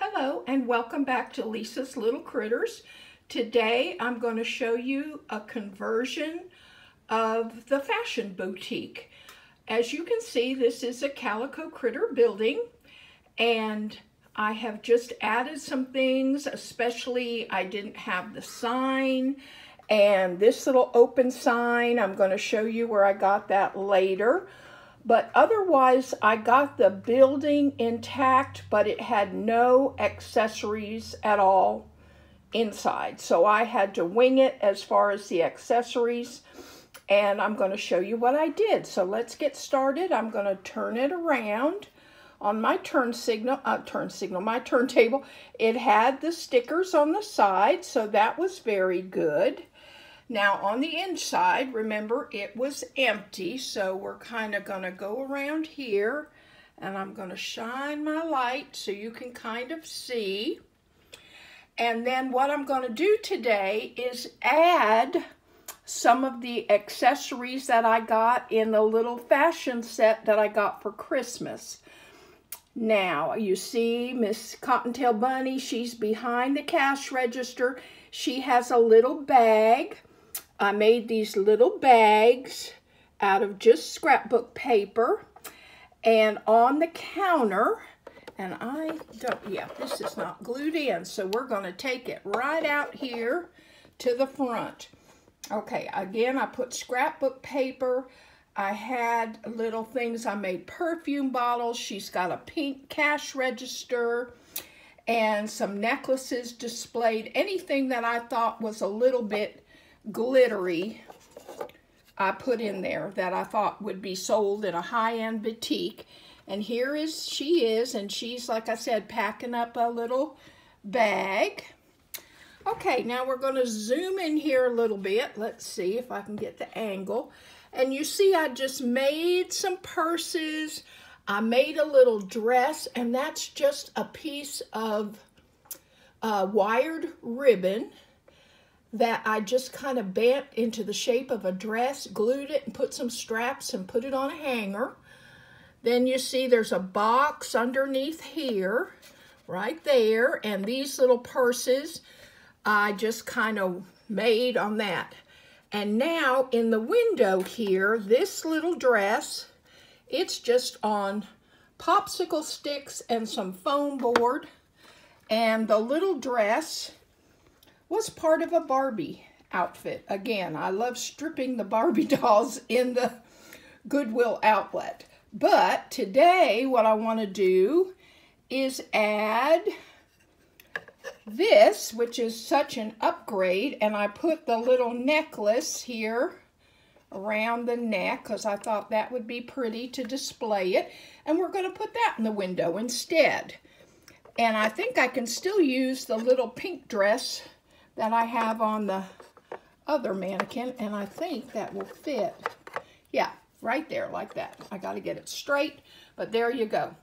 Hello and welcome back to Lisa's Little Critters. Today I'm going to show you a conversion of the fashion boutique. As you can see, this is a Calico Critter building, and I have just added some things, especially I didn't have the sign and this little open sign. I'm going to show you where I got that later. But otherwise, I got the building intact, but it had no accessories at all inside. So I had to wing it as far as the accessories, and I'm going to show you what I did. So let's get started. I'm going to turn it around on my my turntable. It had the stickers on the side, so that was very good. Now on the inside, remember, it was empty, so we're kind of going to go around here, and I'm going to shine my light so you can kind of see. And then what I'm going to do today is add some of the accessories that I got in the little fashion set that I got for Christmas. Now, you see Miss Cottontail Bunny, she's behind the cash register. She has a little bag. I made these little bags out of just scrapbook paper, and on the counter, and this is not glued in, so we're going to take it right out here to the front. Okay, again, I put scrapbook paper. I had little things. I made perfume bottles. She's got a pink cash register and some necklaces displayed. Anything that I thought was a little bit glittery, I put in there that I thought would be sold in a high-end boutique. And she is, and she's, like I said, packing up a little bag. Okay, now we're going to zoom in here a little bit. Let's see if I can get the angle. And you see I just made some purses. I made a little dress, and that's just a piece of wired ribbon that I just kind of bent into the shape of a dress, glued it and put some straps and put it on a hanger. Then you see there's a box underneath here, right there, and these little purses I just kind of made on that. And now in the window here, this little dress, it's just on popsicle sticks and some foam board, and the little dress was part of a Barbie outfit. Again, I love stripping the Barbie dolls in the Goodwill outlet. But today, what I want to do is add this, which is such an upgrade, and I put the little necklace here around the neck because I thought that would be pretty to display it. And we're going to put that in the window instead. And I think I can still use the little pink dress that I have on the other mannequin, and I think that will fit. Yeah, right there like that. I got to get it straight, but there you go.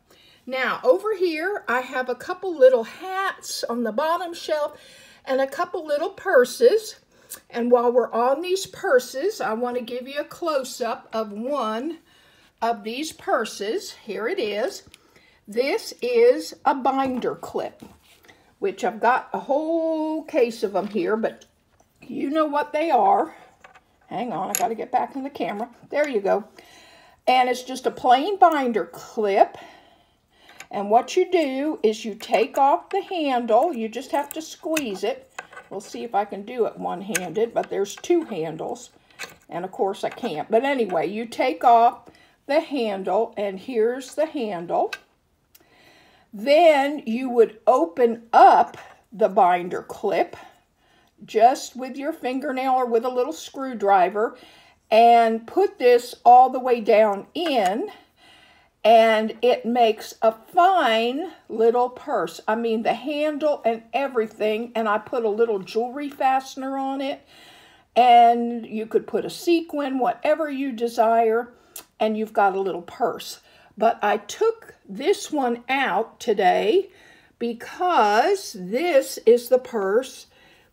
Now over here I have a couple little hats on the bottom shelf and a couple little purses. And while we're on these purses, I want to give you a close-up of one of these purses. Here it is. This is a binder clip, which I've got a whole case of them here, but you know what they are. Hang on, I got to get back in the camera. There you go. And it's just a plain binder clip. And what you do is you take off the handle. You just have to squeeze it. We'll see if I can do it one-handed, but there's two handles. And of course I can't. But anyway, you take off the handle, and here's the handle. Then you would open up the binder clip just with your fingernail or with a little screwdriver and put this all the way down in, and it makes a fine little purse. I mean, the handle and everything, and I put a little jewelry fastener on it, and you could put a sequin, whatever you desire, and you've got a little purse. But I took this one out today because this is the purse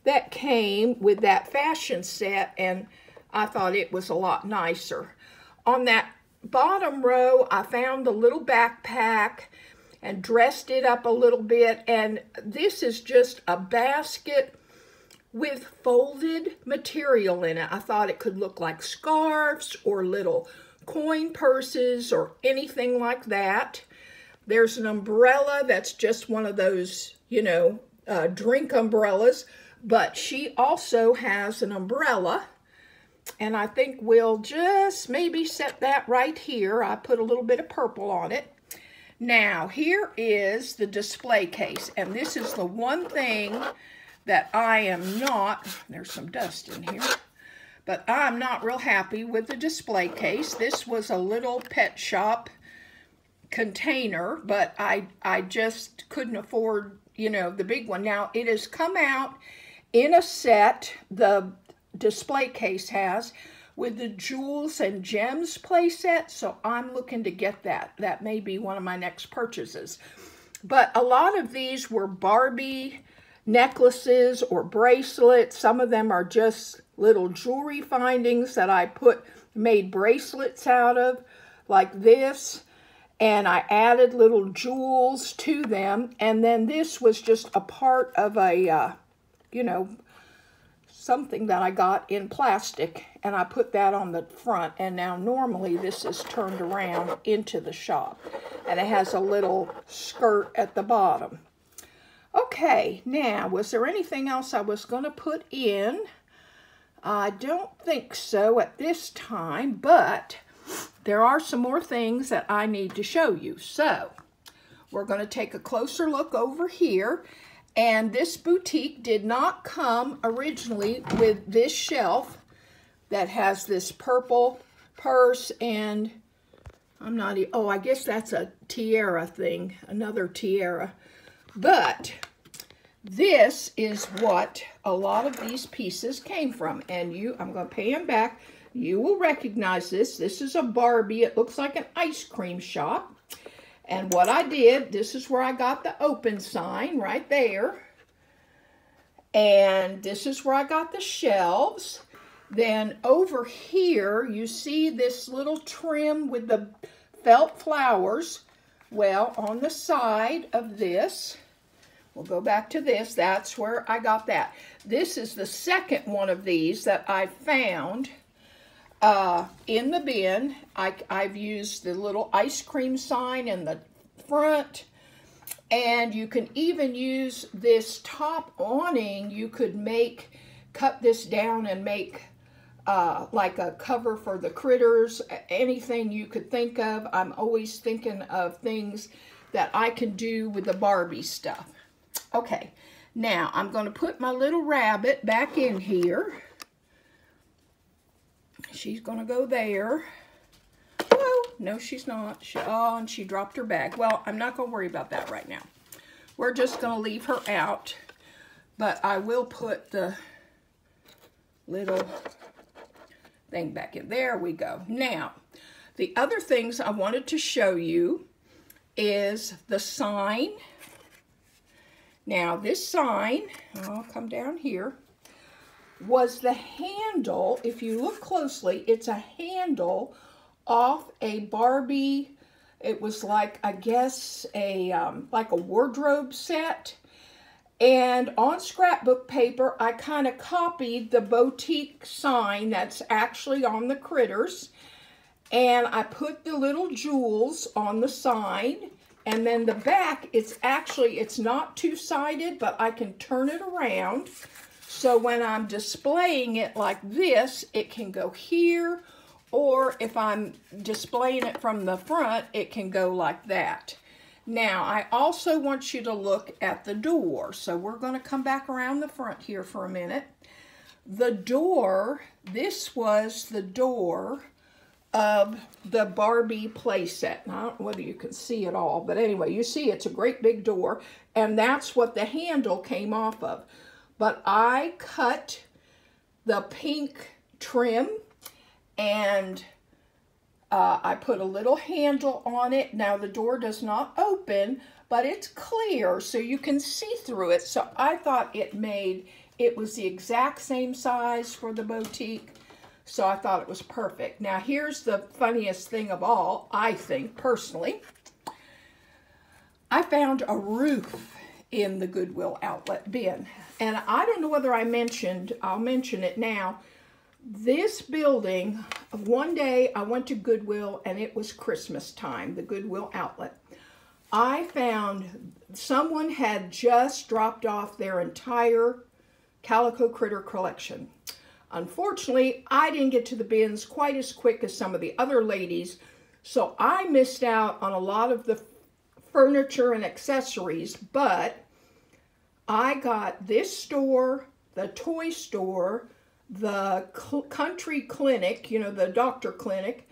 that came with that fashion set, and I thought it was a lot nicer. On that bottom row, I found the little backpack. and dressed it up a little bit. And this is just a basket with folded material in it. I thought it could look like scarves or little coin purses or anything like that. There's an umbrella that's just one of those, you know, drink umbrellas, but she also has an umbrella, and I think we'll just maybe set that right here. I put a little bit of purple on it. Now, here is the display case, and this is the one thing that I am not, there's some dust in here, but I'm not real happy with the display case. This was a little pet shop container, but I just couldn't afford, you know, the big one. Now, it has come out in a set, the display case has, with the Jewels and Gems play set, so I'm looking to get that. That may be one of my next purchases. But a lot of these were Barbie necklaces or bracelets. Some of them are just little jewelry findings that I made bracelets out of, like this. And I added little jewels to them. And then this was just a part of a, you know, something that I got in plastic, and I put that on the front. And now normally this is turned around into the shop, and it has a little skirt at the bottom. Okay, now, was there anything else I was going to put in? I don't think so at this time, but there are some more things that I need to show you. So, we're going to take a closer look over here. And this boutique did not come originally with this shelf that has this purple purse and I guess that's a tiara thing, another tiara. But this is what a lot of these pieces came from. And I'm going to pan back. You will recognize this. This is a Barbie. It looks like an ice cream shop. And what I did, this is where I got the open sign, right there. And this is where I got the shelves. Then over here, you see this little trim with the felt flowers. Well, on the side of this, we'll go back to this, that's where I got that. This is the second one of these that I found in the bin. I've used the little ice cream sign in the front, and you can even use this top awning. You could cut this down and make like a cover for the critters, anything you could think of. I'm always thinking of things that I can do with the Barbie stuff. Okay, now I'm going to put my little rabbit back in here. She's going to go there. Oh, no, she's not. And she dropped her bag. Well, I'm not going to worry about that right now. We're just going to leave her out. But I will put the little thing back in. There we go. Now, the other things I wanted to show you is the sign. Now, this sign, I'll come down here, was the handle. If you look closely, it's a handle off a Barbie. It was like, I guess, like a wardrobe set. And on scrapbook paper, I kind of copied the boutique sign that's actually on the critters. And I put the little jewels on the sign. And then the back, it's not two-sided, but I can turn it around. So when I'm displaying it like this, it can go here. Or if I'm displaying it from the front, it can go like that. Now, I also want you to look at the door. So we're going to come back around the front here for a minute. The door, this was the door of the Barbie playset. I don't know whether you can see it all, but anyway, you see it's a great big door, and that's what the handle came off of. But I cut the pink trim, and I put a little handle on it. Now, the door does not open, but it's clear, so you can see through it. So I thought it was the exact same size for the boutique, so I thought it was perfect. Now, here's the funniest thing of all, I think, personally. I found a roof in the Goodwill outlet bin. And I don't know whether I'll mention it now. This building, one day I went to Goodwill and it was Christmas time, the Goodwill outlet. I found someone had just dropped off their entire Calico Critter collection. Unfortunately, I didn't get to the bins quite as quick as some of the other ladies, so I missed out on a lot of the furniture and accessories, but I got this store, the toy store, the country clinic, you know, the doctor clinic,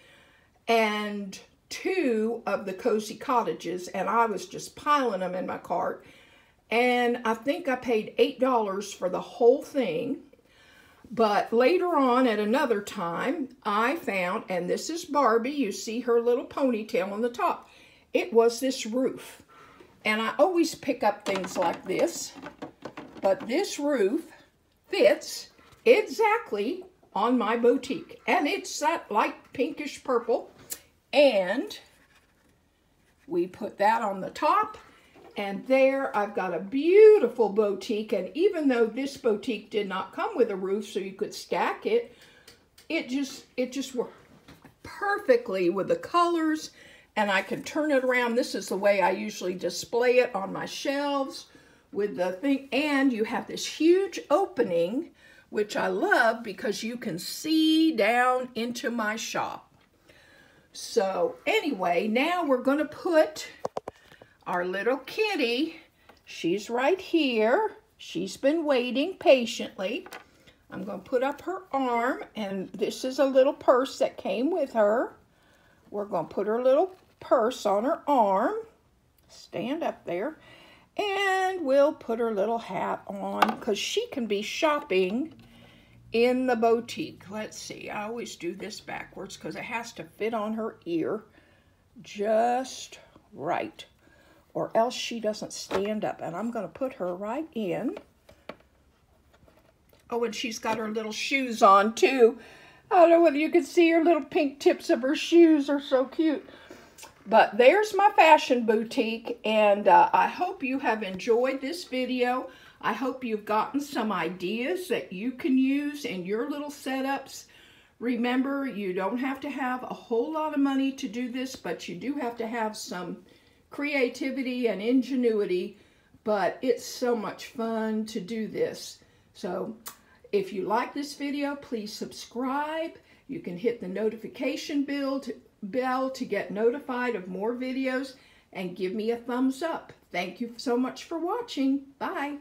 and 2 of the cozy cottages, and I was just piling them in my cart. And I think I paid $8 for the whole thing. But later on at another time, I found, and this is Barbie, you see her little ponytail on the top. It was this roof. And I always pick up things like this, but this roof fits exactly on my boutique. And it's that light pinkish purple. And we put that on the top. And there I've got a beautiful boutique. And even though this boutique did not come with a roof so you could stack it, it just worked perfectly with the colors. And I can turn it around. This is the way I usually display it on my shelves with the thing. And you have this huge opening, which I love because you can see down into my shop. So anyway, now we're going to put our little kitty. She's right here. She's been waiting patiently. I'm going to put up her arm, and this is a little purse that came with her. We're going to put her little purse on her arm. Stand up there. And we'll put her little hat on because she can be shopping in the boutique. Let's see. I always do this backwards because it has to fit on her ear just right, or else she doesn't stand up. And I'm going to put her right in. Oh, and she's got her little shoes on too. I don't know whether you can see her little pink tips of her shoes are so cute. But there's my fashion boutique, and I hope you have enjoyed this video. I hope you've gotten some ideas that you can use in your little setups. Remember, you don't have to have a whole lot of money to do this, but you do have to have some creativity and ingenuity. But it's so much fun to do this. So if you like this video, please subscribe. You can hit the notification bell to get notified of more videos, and give me a thumbs up. Thank you so much for watching. Bye.